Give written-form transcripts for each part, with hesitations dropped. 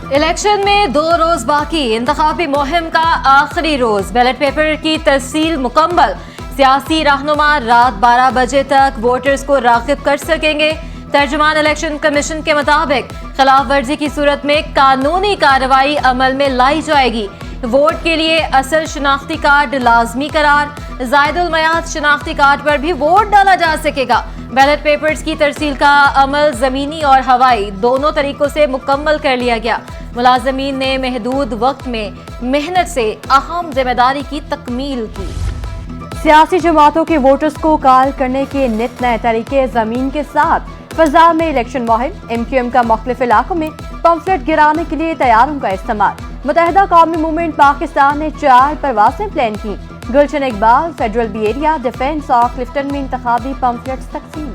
Election में 2 रोज बाकी, इंतखाबी मुहिम का आखिरी रोज, बैलेट पेपर की तस्सील मुकम्मल। सियासी रहनुमा रात 12 बजे तक वोटर्स को राग़िब कर सकेंगे। तर्जुमान इलेक्शन कमीशन के मुताबिक खिलाफ वर्जी की सूरत में कानूनी कार्रवाई अमल में लाई जाएगी। वोट के लिए असल शनाख्ती कार्ड लाजमी करार, ज़ायदुल मयाद शनाख्ती कार्ड पर भी वोट डाला जा सकेगा। बैलेट पेपर्स की तरसील का अमल ज़मीनी और हवाई दोनों तरीकों से मुकम्मल कर लिया गया। मुलाजमीन ने महदूद वक्त में मेहनत से अहम जिम्मेदारी की तकमील की। सियासी जमातों के वोटर्स को कॉल करने के नित नए तरीके ज़मीन के साथ फजा में इलेक्शन मुहिम, MQM का मुख्तलिफ इलाकों में पंफलेट गिराने के लिए तैयारों का इस्तेमाल। मुत्तहिदा कौमी मूवमेंट पाकिस्तान ने 4 परवासें प्लान की। Gulshan Iqbal, federal B area, defence और क्लिफ्टन में इंतखाबी पंफलेट्स तकसीम।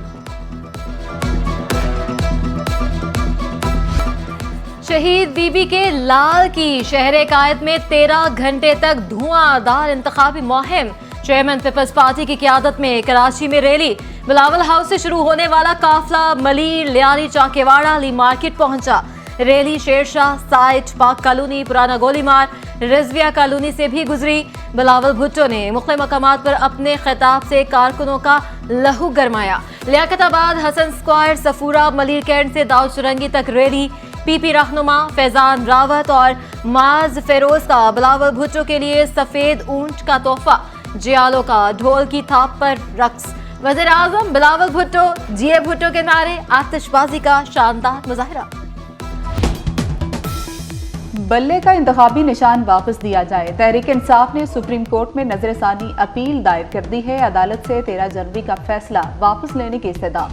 शहीद बीबी के लाल की शहर कायद में 13 घंटे तक धुआंधार इंतखाबी मुहिम। चेयरमैन पीपल्स पार्टी की क़यादत में कराची में रैली। बिलावल हाउस से शुरू होने वाला काफिला मलीर, लियारी, चाकेवाड़ा, ली मार्केट पहुंचा। रैली शेरशाह साइट, पाक कॉलोनी, पुराना गोलीमार, रिजविया कॉलोनी से भी गुजरी। बिलावल भुट्टो ने मुख्तलिफ मकामात पर अपने खिताब से कारकुनों का लहू गरमाया। लियाकताबाद, हसन स्क्वायर, सफूरा, मलीर कैंट से दाऊद सुरंगी तक रैली। PP रहनुमा फैजान रावत और माज फेरोज का बिलावल भुट्टो के लिए सफेद ऊंट का तोहफा। जियालो का ढोल की थाप पर रक्स। वज़ीर आज़म बिलावल भुट्टो, जिए भुट्टो के नारे, आतिशबाजी का शानदार मुजाहरा। बल्ले का इंतखाबी निशान वापस दिया जाए। तहरीक इंसाफ ने सुप्रीम कोर्ट में नजरसानी अपील दायर कर दी है। अदालत से 13 जनवरी का फैसला वापस लेने की इस्तदा।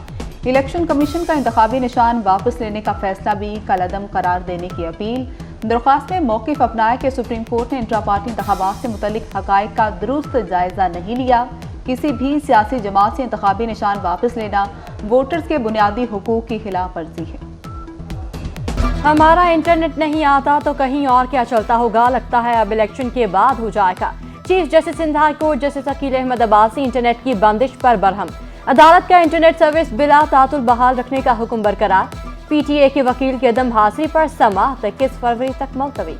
इलेक्शन कमीशन का इंतखाबी निशान वापस लेने का फैसला भी कलअदम करार देने की अपील। दरख्वास्त में मौक़िफ़ अपनाया कि सुप्रीम कोर्ट ने इंट्रा पार्टी इंतखाबात से मुतल्लिक हक़ाइक़ का दुरुस्त जायजा नहीं लिया। किसी भी सियासी जमात से इंतखाबी निशान वापस लेना वोटर्स के बुनियादी हुकूक की खिलाफ वर्जी है। हमारा इंटरनेट नहीं आता तो कहीं और क्या चलता होगा, लगता है अब इलेक्शन के बाद हो जाएगा। Chief justice Sindh high court justice Akeel Ahmed Abbasi internet की बंदिश पर बरहम। अदालत का इंटरनेट सर्विस बिला तातुल बहाल रखने का हुक्म बरकरार। PTA के वकील की अदम हाजिरी पर समाअत 21 फरवरी तक मुलतवी।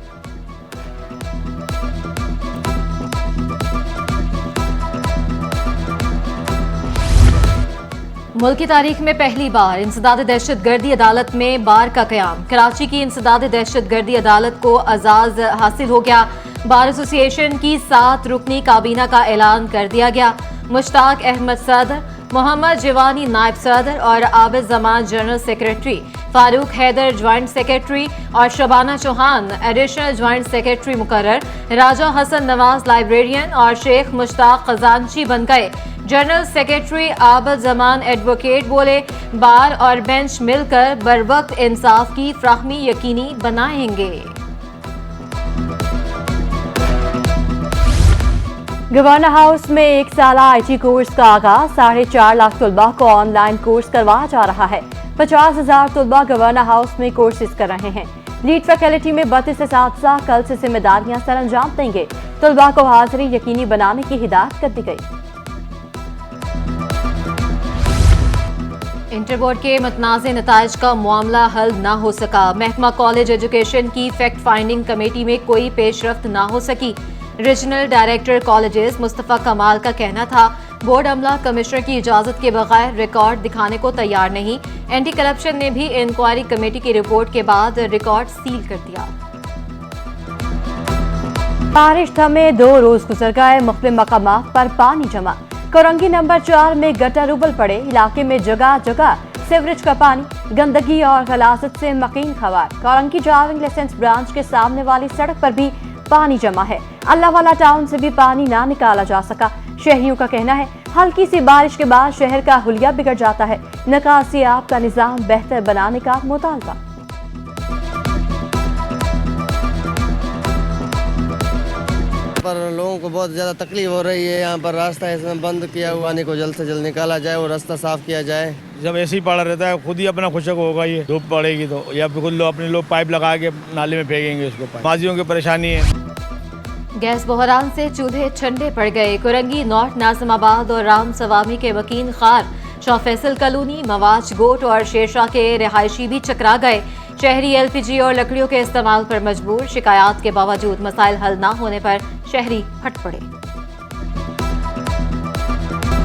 मुल्क की तारीख में पहली बार इंसदाद दहशत गर्दी अदालत में बार का क़याम। कराची की इंसदाद दहशत गर्दी अदालत को एजाज़ हासिल हो गया। बार एसोसिएशन की 7 रुकनी काबीना का ऐलान कर दिया गया। मुश्ताक अहमद सदर, मोहम्मद जिवानी नायब सदर और Abid Zaman general secretary, Farooq Haider joint secretary और Shabana Chauhan additional joint secretary मुकर्रर। राजा हसन नवाज लाइब्रेरियन और शेख मुश्ताक खजानची बन गए। General secretary Abid Zaman advocate बोले, बार और बेंच मिलकर बरवक्त इंसाफ की फ्राहमी यकीनी बनाएंगे। गवर्नर हाउस में 1 साला IT कोर्स का आगाज। 4.5 लाख तलबा को ऑनलाइन कोर्स करवाया जा रहा है। 50,000 तलबा गवर्नर हाउस में कोर्सेज कर रहे हैं। लीड फैकल्टी में 32 असातिज़ा कल से जिम्मेदारियां सर अंजाम देंगे। तलबा को हाजिरी यकीनी बनाने की हिदायत कर दी गई। इंटर बोर्ड के मतनाज़े नताइज का मामला हल ना हो सका। महकमा कॉलेज एजुकेशन की फैक्ट फाइंडिंग कमेटी में कोई पेशरफ्त ना हो सकी। रीजनल डायरेक्टर कॉलेजेस मुस्तफ़ा कमाल का कहना था, बोर्ड अमला कमिश्नर की इजाजत के बगैर रिकॉर्ड दिखाने को तैयार नहीं। एंटी करप्शन ने भी इंक्वायरी कमेटी की रिपोर्ट के बाद रिकॉर्ड सील कर दिया। बारिश थमे 2 रोज गुजर गए। मुख्तलिफ मकामात पर पानी जमा। कोरंगी नंबर 4 में गटर उबल पड़े। इलाके में जगह जगह सीवरेज का पानी, गंदगी और गलाजत से मकीन खबर। कोरंगी ड्राइविंग लाइसेंस ब्रांच के सामने वाली सड़क पर भी पानी जमा है। अल्लाहवाला टाउन से भी पानी ना निकाला जा सका। शहरियों का कहना है, हल्की सी बारिश के बाद शहर का हुलिया बिगड़ जाता है। निकासी आब का निजाम बेहतर बनाने का मुतालबा। पर लोगों को बहुत ज़्यादा तकलीफ हो रही है। यहाँ पर रास्ता इसमें बंद किया हुआ, पानी को जल्द से जल्द निकाला जाए और रास्ता साफ किया जाए। जब ऐसे ही पड़ा रहता है, खुद ही अपना खुशक होगा। ये धूप पड़ेगी तो या फिर खुद लोग अपने लोग पाइप लगा के नाले में फेंकेंगे उसको। माजियों की परेशानी है। गैस बहरान से चूल्हे ठंडे पड़ गए। कुरंगी, नॉर्थ नाज़िमाबाद और राम सवामी के मकीन खार शाह फैसल कॉलोनी, मवाज गोट और शेरशाह के रिहायशी भी चकरा गए। शहरी एलपीजी और लकड़ियों के इस्तेमाल पर मजबूर, शिकायत के बावजूद मसाइल हल न होने पर शहरी फट पड़े।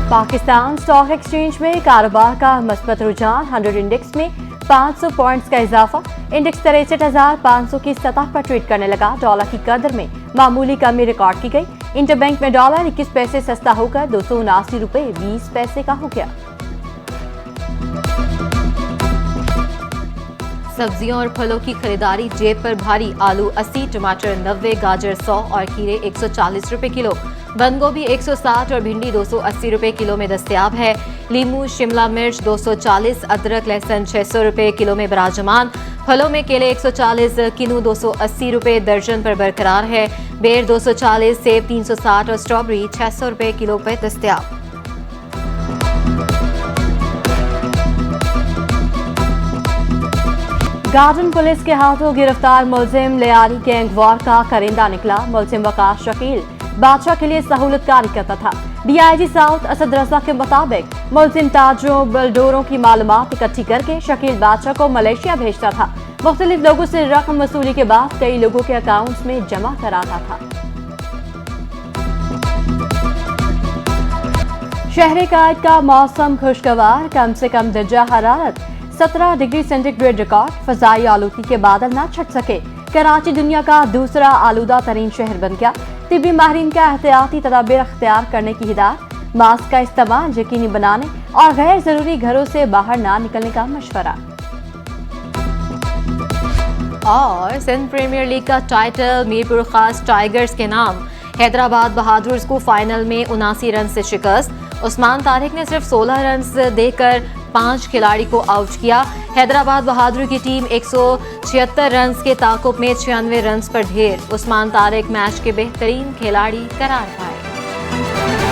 पाकिस्तान स्टॉक एक्सचेंज में कारोबार का मस्बत रुझान, 100 इंडेक्स में 500 पॉइंट्स का इजाफा। इंडेक्स 63,500 की सतह पर ट्रेड करने लगा। डॉलर की कदर में मामूली कमी रिकॉर्ड की गई। इंटरबैंक में डॉलर 21 पैसे सस्ता होकर 279 रुपए 20 पैसे का हो गया। सब्जियों और फलों की खरीदारी जेब पर भारी। आलू 80, टमाटर 90, गाजर 100 और खीरे 140 रुपए किलो। बंद गोभी 160 और भिंडी 280 रुपए किलो में दस्तयाब है। लीमू, शिमला मिर्च 240, अदरक लहसुन 600 रुपए किलो में बराजमान। फलों में केले 140, किनू 280 रुपए दर्जन पर बरकरार है। बेर 240, सेब 360 और स्ट्रॉबेरी 600 रुपए किलो पर दस्तयाब। गार्डन पुलिस के हाथों गिरफ्तार मुलजिम लियारी गैंग वॉर का करिंदा निकला। मुलजिम वकास शकील बादशाह के लिए सहूलतकारी करता था। डीआईजी साउथ असद रजा के मुताबिक मुलजिम ताजरों बिल्डरों की मालूमात इकट्ठी करके शकील बादशाह को मलेशिया भेजता था। मुख्तलिफ लोगों से रकम वसूली के बाद कई लोगों के अकाउंट्स में जमा कराता था। शहर कायद का मौसम खुशगवार, कम से कम दर्जा हरारत 17 डिग्री सेंटीग्रेड रिकॉर्ड। फजाई आलूगी के बादल न छट सके। कराची दुनिया का दूसरा आलूदा तरीन शहर बन गया। तिब्बी माहिरीन का एहतियाती तदाबीर अख्तियार करने की हिदायत। मास्क का इस्तेमाल यकीनी बनाने और गैर जरूरी घरों से बाहर ना निकलने का मशवरा। और सिंध प्रीमियर लीग का टाइटल मीरपुर खास टाइगर्स के नाम। हैदराबाद बहादुर्स को फाइनल में 79 रन से शिकस्त। उस्मान तारिक ने सिर्फ 16 रन देकर 5 खिलाड़ी को आउट किया। हैदराबाद बहादुर की टीम 176 रन के ताकुब में 96 रन पर ढेर। उस्मान तारिक मैच के बेहतरीन खिलाड़ी करार पाए।